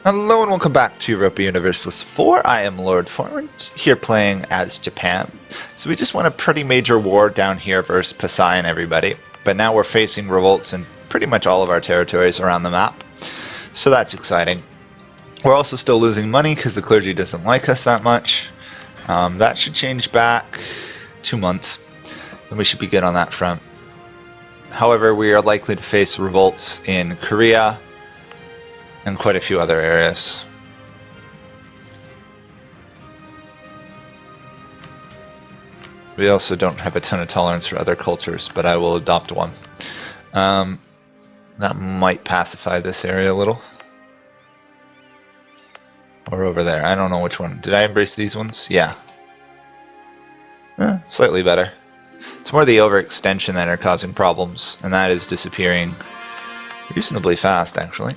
Hello and welcome back to Europa Universalis 4. I am Lord Forwind, here playing as Japan. So we just won a pretty major war down here versus Pasai and everybody, but now we're facing revolts in pretty much all of our territories around the map. So that's exciting. We're also still losing money because the clergy doesn't like us that much. That should change back 2 months, and we should be good on that front. However, we are likely to face revolts in Korea and quite a few other areas. We also don't have a ton of tolerance for other cultures, but I will adopt one. That might pacify this area a little. Or over there, I don't know which one. Did I embrace these ones? Yeah. Slightly better. It's more the overextension that are causing problems, and that is disappearing reasonably fast, actually.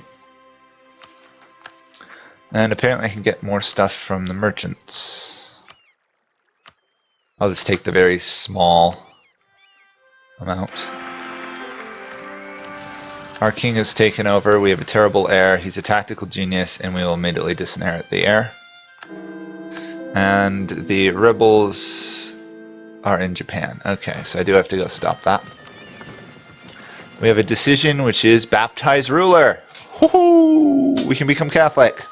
And apparently I can get more stuff from the merchants. I'll just take the very small amount. Our king has taken over. We have a terrible heir. He's a tactical genius, and we will immediately disinherit the heir. And the rebels are in Japan. Okay, so I do have to go stop that. We have a decision, which is baptize ruler. Woohoo! We can become Catholic.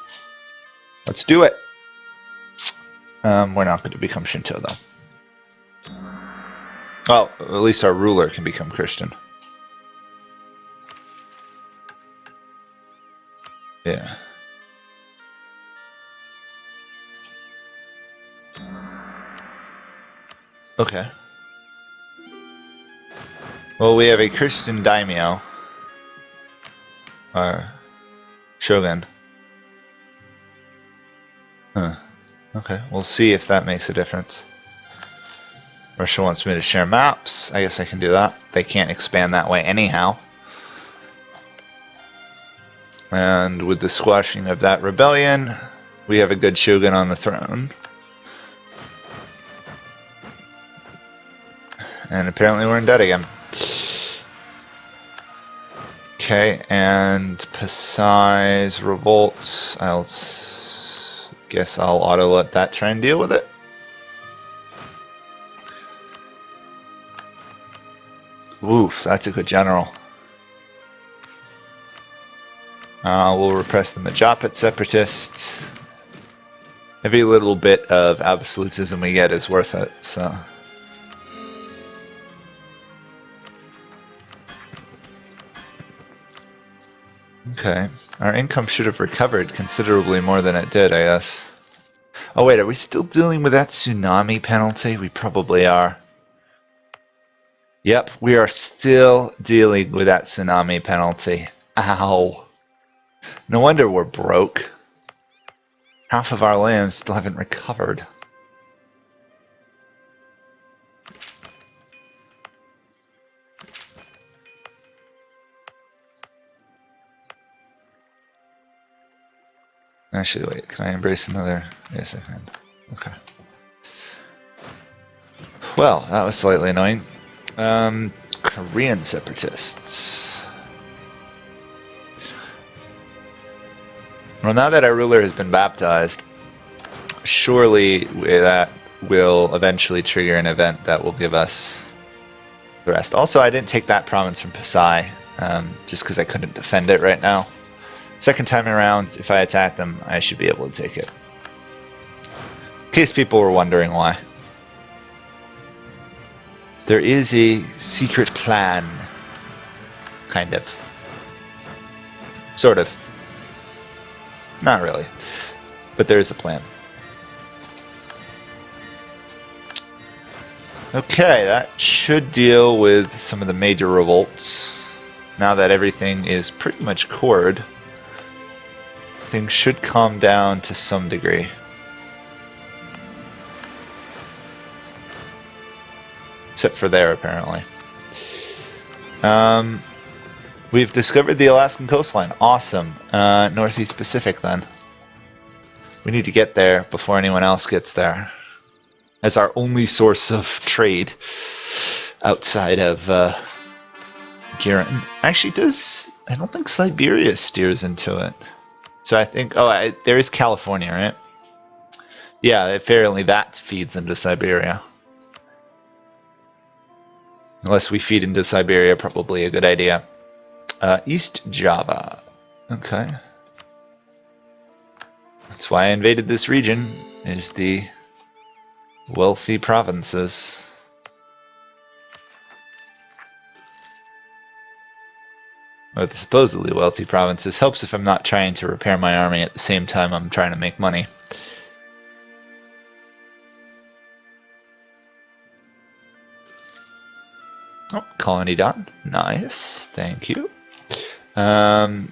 Let's do it. We're not going to become Shinto, though. Well, at least our ruler can become Christian. Yeah. Okay. Well, we have a Christian daimyo. Shogun. Okay, we'll see if that makes a difference. Russia wants me to share maps. I guess I can do that. They can't expand that way anyhow. And with the squashing of that rebellion, we have a good shogun on the throne. And apparently we're in debt again. Okay, and Pasai's revolts. Guess I'll auto let that try and deal with it. Oof, that's a good general. We'll repress the Majapahit separatists. Every little bit of absolutism we get is worth it, so. Okay, our income should have recovered considerably more than it did, I guess. Oh wait, are we still dealing with that tsunami penalty? We probably are. Yep, we are still dealing with that tsunami penalty. Ow. No wonder we're broke. Half of our lands still haven't recovered. Actually, wait, can I embrace another? Yes, I can. Okay. Well, that was slightly annoying. Korean separatists. Well, now that our ruler has been baptized, surely that will eventually trigger an event that will give us the rest. Also, I didn't take that province from Pasai, just because I couldn't defend it right now. Second time around, if I attack them, I should be able to take it. In case people were wondering why. There is a secret plan. Kind of. Sort of. Not really. But there is a plan. Okay, that should deal with some of the major revolts. Now that everything is pretty much cored, things should calm down to some degree. Except for there, apparently. We've discovered the Alaskan coastline. Awesome. Northeast Pacific, then. We need to get there before anyone else gets there. As our only source of trade outside of Giran. Actually, I don't think Siberia steers into it. So I think, oh, there is California, right? Yeah, apparently that feeds into Siberia. Unless we feed into Siberia, probably a good idea. East Java. Okay. That's why I invaded this region, is the wealthy provinces. Or the supposedly wealthy provinces. Helps if I'm not trying to repair my army at the same time I'm trying to make money. Oh, colony done. Nice. Thank you. There's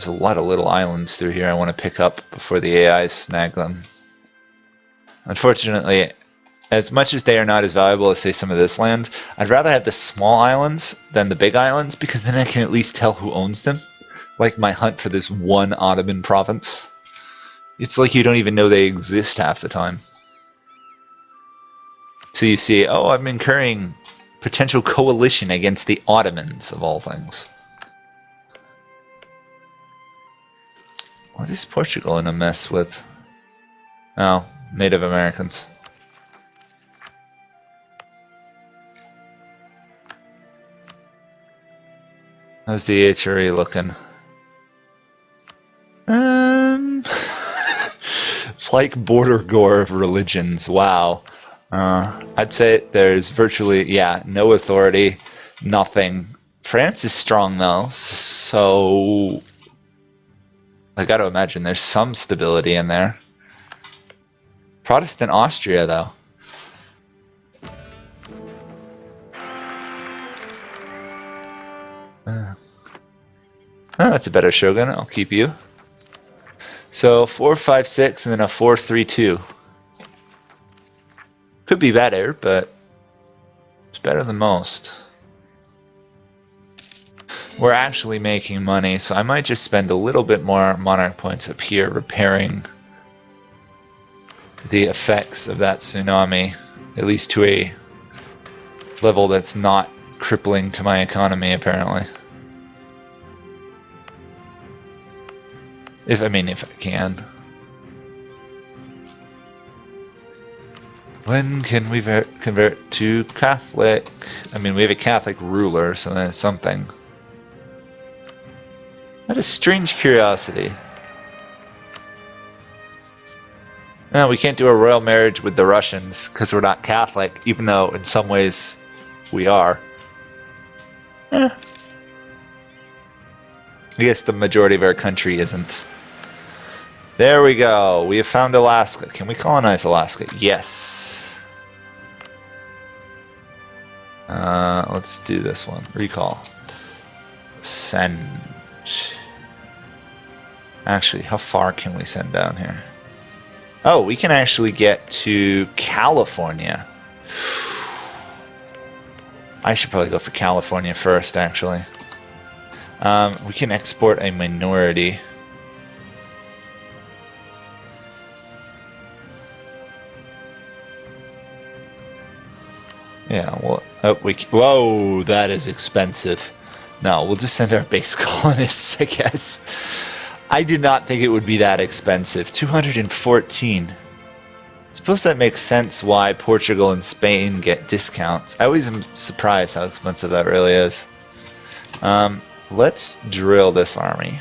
a lot of little islands through here I want to pick up before the AIs snag them. Unfortunately, as much as they are not as valuable as, say, some of this land, I'd rather have the small islands than the big islands, because then I can at least tell who owns them. Like my hunt for this one Ottoman province. It's like you don't even know they exist half the time. So you see, oh, I'm incurring potential coalition against the Ottomans, of all things. What is Portugal in a mess with? Oh, Native Americans. How's the HRE looking? Like border gore of religions. Wow. I'd say there's virtually, yeah, no authority, nothing. France is strong though, so I gotta imagine there's some stability in there. Protestant Austria though. Oh, that's a better shogun. I'll keep you. So 4-5-6 and then a 4-3-2. Could be better, but it's better than most. We're actually making money, so I might just spend a little bit more monarch points up here repairing the effects of that tsunami, at least to a level that's not crippling to my economy, apparently. If I can. When can we convert to Catholic? I mean, we have a Catholic ruler, so that's something. What a strange curiosity. No, we can't do a royal marriage with the Russians because we're not Catholic, even though in some ways we are. I guess the majority of our country isn't. There we go. We have found Alaska. Can we colonize Alaska? Yes. Let's do this one. Recall. Send. Actually, how far can we send down here? Oh, we can actually get to California. I should probably go for California first, actually. We can export a minority. Yeah, well, whoa, that is expensive. No, we'll just send our base colonists, I guess. I did not think it would be that expensive. 214. I suppose that makes sense why Portugal and Spain get discounts. I always am surprised how expensive that really is. Let's drill this army.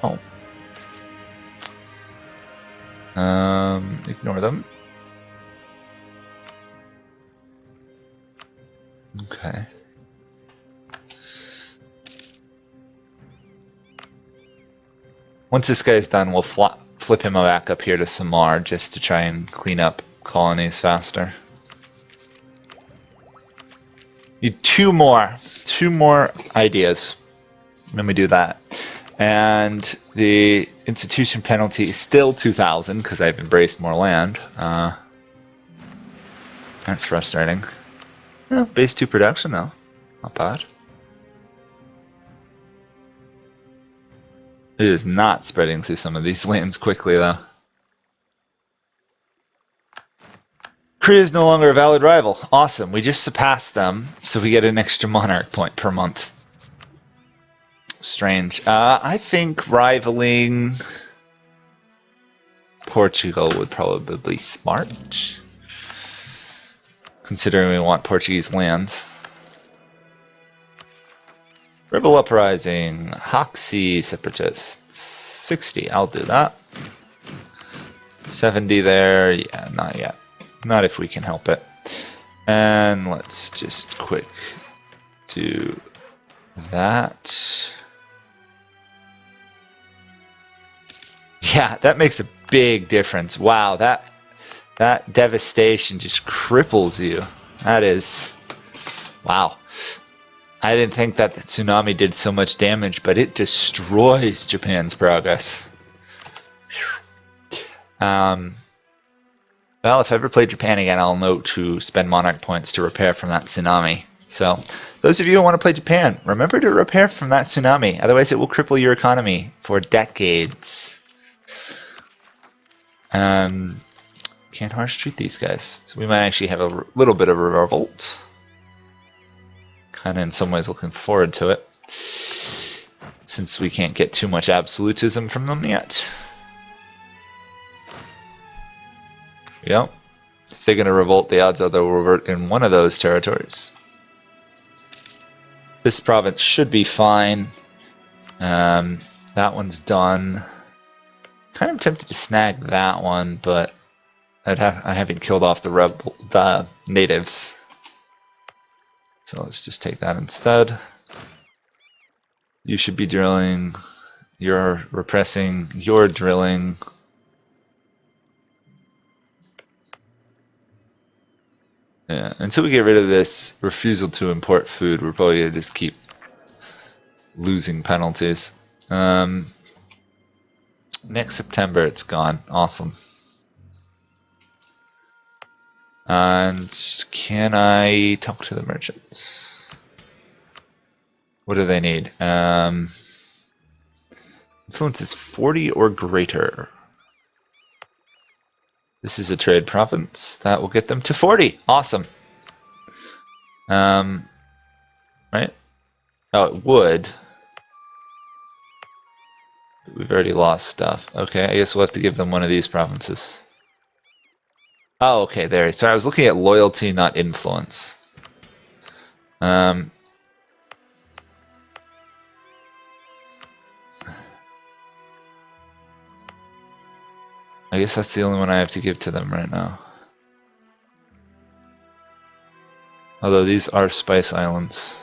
Oh. Ignore them. Okay. Once this guy's done, we'll flip him back up here to Samar just to try and clean up colonies faster. Need two more ideas when we do that. And the institution penalty is still 2,000 because I've embraced more land. That's frustrating. Yeah, base 2 production though, not bad. It is not spreading through some of these lands quickly though. Korea is no longer a valid rival. Awesome, we just surpassed them, so we get an extra monarch point per month. strange. I think rivaling Portugal would probably be smart, considering we want Portuguese lands. Rebel Uprising, Hoxie Separatists, 60, I'll do that. 70 there, yeah, not yet. Not if we can help it. And let's just quick do that. Yeah, that makes a big difference. Wow, that devastation just cripples you. That is, wow. I didn't think that the tsunami did so much damage, but it destroys Japan's progress. Well, if I ever play Japan again, I'll note to spend monarch points to repair from that tsunami. So, those of you who want to play Japan, remember to repair from that tsunami. Otherwise, it will cripple your economy for decades. Can't harsh treat these guys. So we might actually have a little bit of a revolt. Kind of in some ways looking forward to it, since we can't get too much absolutism from them yet. Yep. If they're going to revolt, the odds are they'll revert in one of those territories. This province should be fine. That one's done. Kind of tempted to snag that one, but I haven't killed off the natives. So let's just take that instead. You should be drilling. You're repressing. You're drilling. Yeah, until we get rid of this refusal to import food, we're probably going to just keep losing penalties. Next September, it's gone. Awesome. And can I talk to the merchants? What do they need? Influence is 40 or greater. This is a trade province. That will get them to 40. Awesome. Right? Oh, it would. We've already lost stuff. Okay, I guess we'll have to give them one of these provinces. Oh, okay, there. So I was looking at loyalty, not influence. I guess that's the only one I have to give to them right now. Although these are spice islands.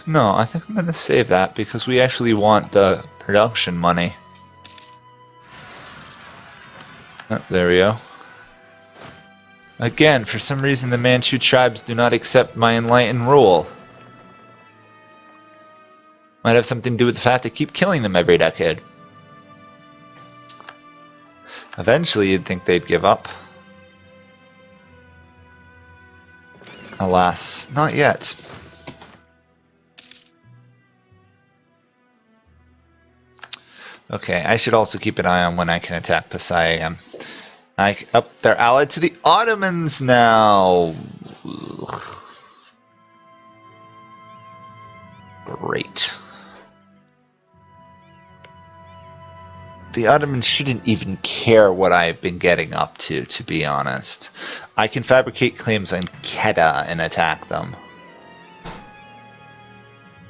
No, I think I'm going to save that because we actually want the production money. Oh, there we go. Again, for some reason the Manchu tribes do not accept my enlightened rule. Might have something to do with the fact I keep killing them every decade. Eventually you'd think they'd give up. Alas, not yet. Okay, I should also keep an eye on when I can attack Pasai again. They're allied to the Ottomans now. Ugh. Great. The Ottomans shouldn't even care what I've been getting up to be honest. I can fabricate claims on Kedah and attack them.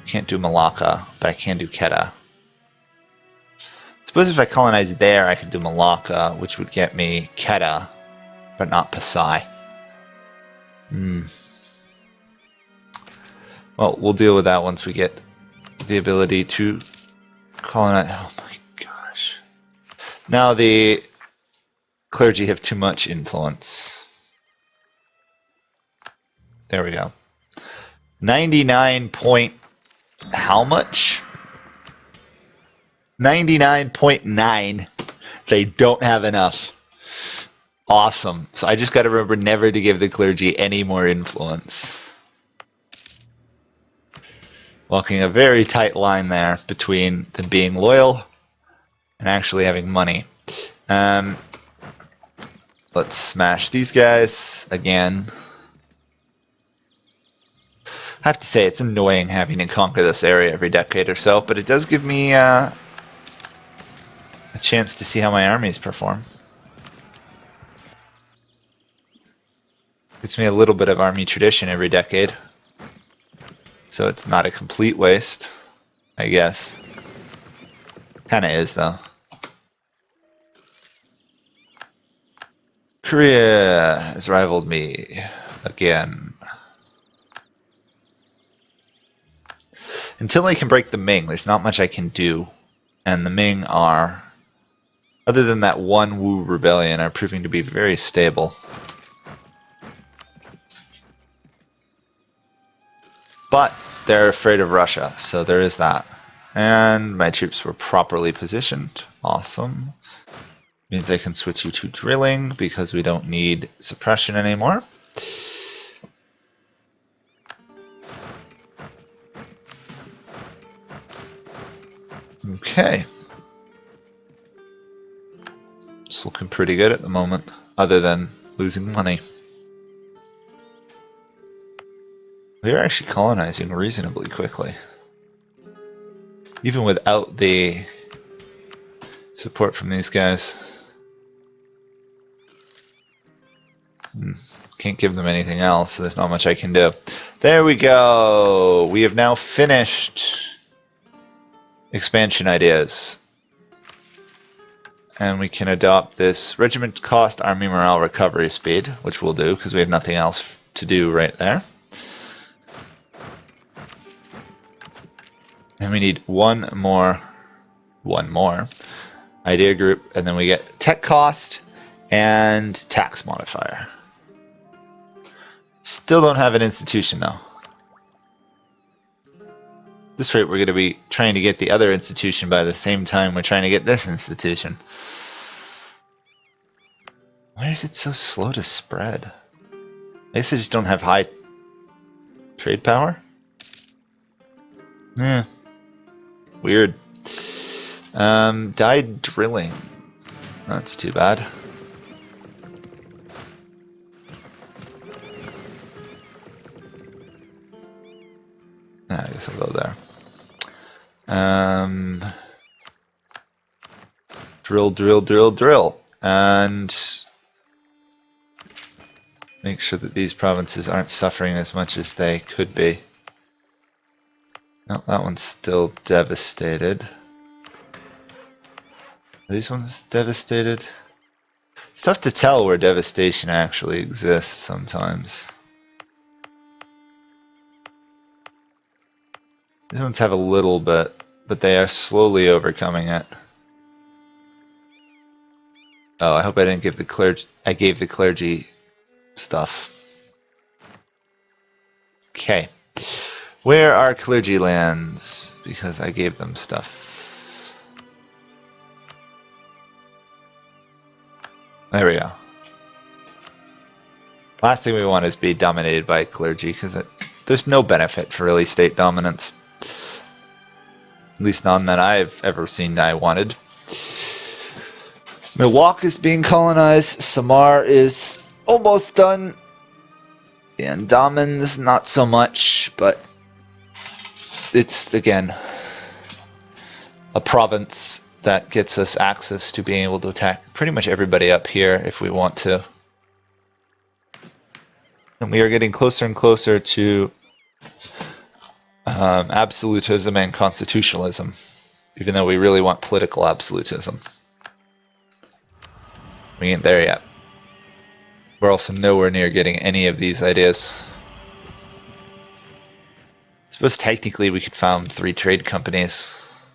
Can't do Malacca, but I can do Kedah. Suppose if I colonize there, I could do Malacca, which would get me Kedah, but not Pasai. Well, we'll deal with that once we get the ability to colonize. Oh my gosh. Now the clergy have too much influence. There we go. 99 point... how much? 99.9. They don't have enough. Awesome. So I just got to remember never to give the clergy any more influence. Walking a very tight line there between them being loyal and actually having money. Let's smash these guys again. I have to say, it's annoying having to conquer this area every decade or so, but it does give me a chance to see how my armies perform. Gives me a little bit of army tradition every decade. So it's not a complete waste, I guess. Kinda is, though. Korea has rivaled me again. Until I can break the Ming, there's not much I can do. And the Ming are, other than that one Wu rebellion, are proving to be very stable. But they're afraid of Russia, so there is that. And my troops were properly positioned. Awesome. Means I can switch you to drilling because we don't need suppression anymore. Okay. It's looking pretty good at the moment, other than losing money. We are actually colonizing reasonably quickly. Even without the support from these guys. Can't give them anything else, so there's not much I can do. There we go! We have now finished expansion ideas. And we can adopt this regiment cost army morale recovery speed, which we'll do because we have nothing else to do right there. And we need one more idea group, and then we get tech cost and tax modifier. Still don't have an institution though. At this rate, we're going to be trying to get the other institution by the same time we're trying to get this institution. Why is it so slow to spread? I guess I just don't have high trade power? Yeah. Weird. Died drilling. That's too bad. I guess I'll go there. Drill, drill, drill, drill. And make sure that these provinces aren't suffering as much as they could be. No, that one's still devastated. Are these ones devastated? It's tough to tell where devastation actually exists sometimes. These ones have a little bit, but they are slowly overcoming it. Oh, I hope I didn't give the clergy. I gave the clergy stuff. Okay. Where are clergy lands? Because I gave them stuff. There we go. Last thing we want is be dominated by clergy, because there's no benefit for really state dominance. At least none that I've ever seen I wanted. Milwaukee is being colonized. Samar is almost done. And Daman's not so much, but it's, again, a province that gets us access to being able to attack pretty much everybody up here if we want to. And we are getting closer and closer to absolutism and constitutionalism, even though we really want political absolutism. We ain't there yet. We're also nowhere near getting any of these ideas. I suppose technically we could found 3 trade companies.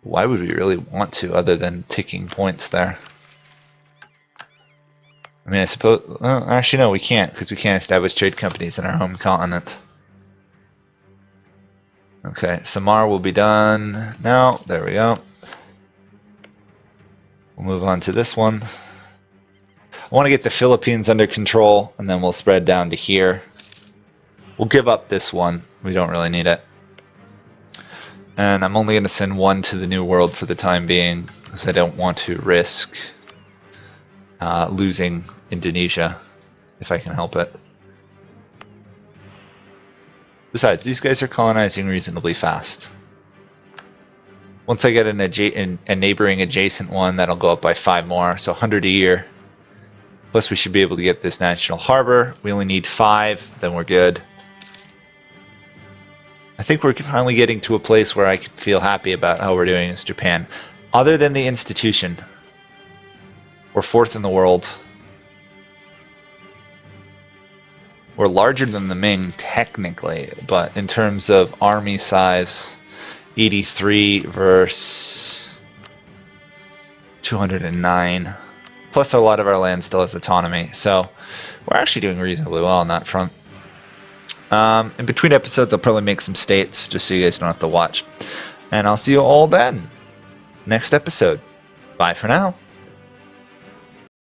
Why would we really want to, other than ticking points there? I mean, I suppose... Well, actually, no, we can't, because we can't establish trade companies in our home continent. Okay, Samar will be done now. There we go. We'll move on to this one. I want to get the Philippines under control, and then we'll spread down to here. We'll give up this one. We don't really need it. And I'm only going to send one to the New World for the time being, because I don't want to risk losing Indonesia, if I can help it. Besides, these guys are colonizing reasonably fast. Once I get a neighboring adjacent one, that'll go up by 5 more, so 100 a year. Plus we should be able to get this national harbor. We only need 5, then we're good. I think we're finally getting to a place where I can feel happy about how we're doing as Japan. Other than the institution, we're 4th in the world. We're larger than the Ming, technically, but in terms of army size, 83 versus 209. Plus, a lot of our land still has autonomy, so we're actually doing reasonably well on that front. In between episodes, I'll probably make some states, just so you guys don't have to watch. And I'll see you all then. Next episode. Bye for now.